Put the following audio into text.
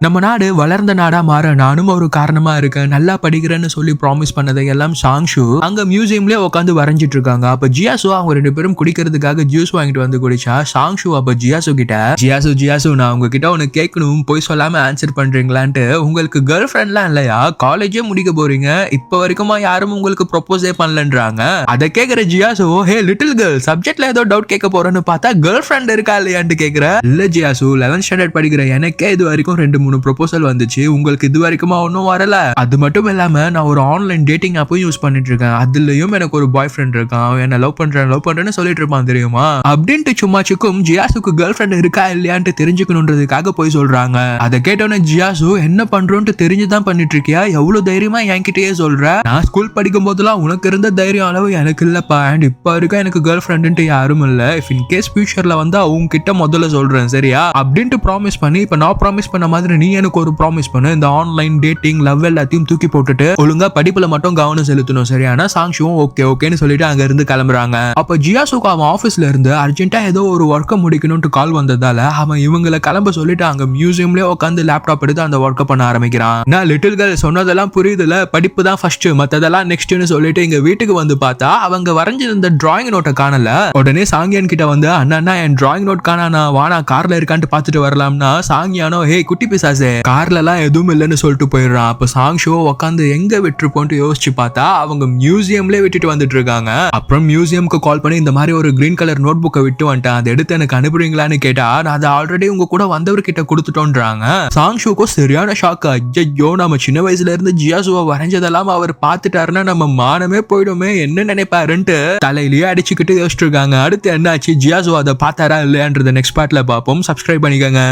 நம்ம நாடு வளர்ந்த நாடா மாற நானும் ஒரு காரணமா இருக்கேன். நல்லா படிக்கிறேன்னு சொல்லி ப்ராமிஸ் பண்ணதை எல்லாம் சாங்ஷு அங்க மியூசியம்லயே உட்காந்து வரைஞ்சிட்டு இருக்காங்க. அப்ப ஜியாசு அவங்க 2 பேரும் குடிக்கிறதுக்காக ஜூஸ் வாங்கிட்டு வந்து குடிச்சா சாங்ஷு அப்ப ஜியாசு கிட்ட ஜியாசு நான் உங்ககிட்ட ஒன்னு கேட்கணும், போய் சொல்லாம ஆன்சர் பண்றீங்களான்ட்டு. உங்களுக்கு கேர்ள் ஃபிரெண்ட்லாம் இல்லையா? காலேஜே முடிக்க போறீங்க, இப்ப வரைக்குமா யாரும் உங்களுக்கு ப்ரொபோஸே பண்ணலன்றாங்க. அதை கேக்குற ஜியாசு, ஹே லிட்டில் கேர்ள், சப்ஜெக்ட்ல ஏதோ டவுட் கேட்க போறேன்னு பார்த்தா கேர்ள் ஃபிரெண்ட் இருக்கா இல்லையான்ட்டு கேக்குற. இல்ல ஜியாசு, 11th ஸ்டாண்டர்ட் படிக்கிற எனக்கே இது வரைக்கும் 2-3 ப்ரொபோசல் வந்துச்சு, உங்களுக்கு இது வரைக்குமா ஒன்னும் வரல. அது மட்டும் இல்லாம நான் ஒரு ஆன்லைன் டேட்டிங் ஆப்பும் யூஸ் பண்ணிட்டு இருக்கேன், அதுலயும் எனக்கு ஒரு பாய் ஃப்ரெண்ட் இருக்கான், என்ன லவ் பண்றேன்னு சொல்லிட்டு இருப்பான் தெரியுமா அப்படின்ட்டு. சும்மாச்சுக்கும் ஜியாசுக்கு கேர்ள் ஃப்ரெண்ட் இருக்கா இல்லையான்ட்டு தெரிஞ்சுக்கணுன்றதுக்காக போய் சொல்றாங்க. அதை கேட்டோன்னே ஜியாசு, என்ன பண்றோன்ட்டு தெரிஞ்சுதான் பண்ணிட்டு இருக்கியா? எவ்வளவு தைரியமா என்கிட்டயே சொல்ற? நான் ஸ்கூல் படிக்கும் போதெல்லாம் உனக்கு இருந்த தைரியம் அளவு எனக்கு இல்லப்பா, அண்ட் இப்ப இருக்க எனக்கு கேர்ள் ஃப்ரெண்ட் யாரும் இல்ல. இஃப் இன் கேஸ் ஃபியூச்சர்ல வந்து அவங்க கிட்ட முதல்ல சொல்றேன் சரியா அப்படின்ட்டு ப்ராமிஸ் பண்ணி, இப்ப நான் ப்ராமிஸ் பண்ண மாதிரி நீ எனக்கு ஒரு ப்ராமிஸ் பண்ணு. இந்த ஆன்லைன் டேட்டிங் லவ் எல்லாத்தையும் தூக்கி போட்டுட்டு ஒழுங்கா படிப்புல மட்டும் கவனம் செலுத்தணும் சரியான. சாங்ஷுவும் ஓகேன்னு சொல்லிட்டு அங்க இருந்து கிளம்புறாங்க. அப்ப ஜியாசுக்கு அவன் ஆபீஸ்ல இருந்து அர்ஜென்ட்டா ஏதோ ஒரு ஒர்க்கை முடிக்கணும்னு கால் வந்ததால அவன் இவங்களை கிளம்ப சொல்லிட்டு அங்க மியூசியம்லயே உட்காந்து லேப்டாப் எடுத்து அந்த ஒர்க்கை பண்ண ஆரம்பிக்கிறான். நான் லிட்டில் கேர்ள் சொன்னதெல்லாம் புரியுதுல, படிப்பு தான் ஃபர்ஸ்ட், மத்ததெல்லாம் நெக்ஸ்ட்னு சொல்லிட்டு இங்க வீட்டுக்கு வந்து பார்த்தா அவங்க வரைஞ்சிருந்த டிராயிங் நோட்டை காணல. உடனே சாங்கியான் கிட்ட வந்து, அண்ணா என் டிராயிங் நோட் காணா, வானா கார்ல இருக்கான்ட்டு பாத்துட்டு வரலாம்னா, சாங்கியானோ ஹே குட்டி பிசாசே கார்ல எல்லாம் எதுவும் இல்லைன்னு சொல்லிட்டு போயிடுறான். அப்ப சாங் ஷோ உட்காந்து எங்க விட்டுருப்போன்ட்டு யோசிச்சு பார்த்தா அவங்க மியூசியம்லயே விட்டுட்டு வந்துட்டு இருக்காங்க. அப்புறம் மியூசியம்க்கு கால் பண்ணி இந்த மாதிரி ஒரு கிரீன் கலர் நோட் புக்கை விட்டு வந்துட்டேன், அதை எடுத்து எனக்கு அனுப்புறீங்களான்னு கேட்டா நான் அதை ஆல்ரெடி உங்க கூட வந்தவர்கிட்ட கொடுத்துட்டோன்றாங்க. சாங் ஷோக்கும் சரியான ஷாக். ஐயோ, நம்ம சின்ன வயசுல இருந்து ஜியாசுவை வரைஞ்சதெல்லாம் அவர் பார்த்துட்டாருன்னா நம்ம மானமே போயிடுமே, என்ன நினைப்பாருன்ட்டு தலையிலேயே அடிச்சுக்கிட்டு யோசிச்சிருக்காங்க. அடுத்து என்னாச்சு, ஜியாசு அதை பார்த்தாரா இல்லையான்றத நெக்ஸ்ட் பார்ட்ல பார்ப்போம். சப்ஸ்கிரைப் பண்ணிக்கோங்க.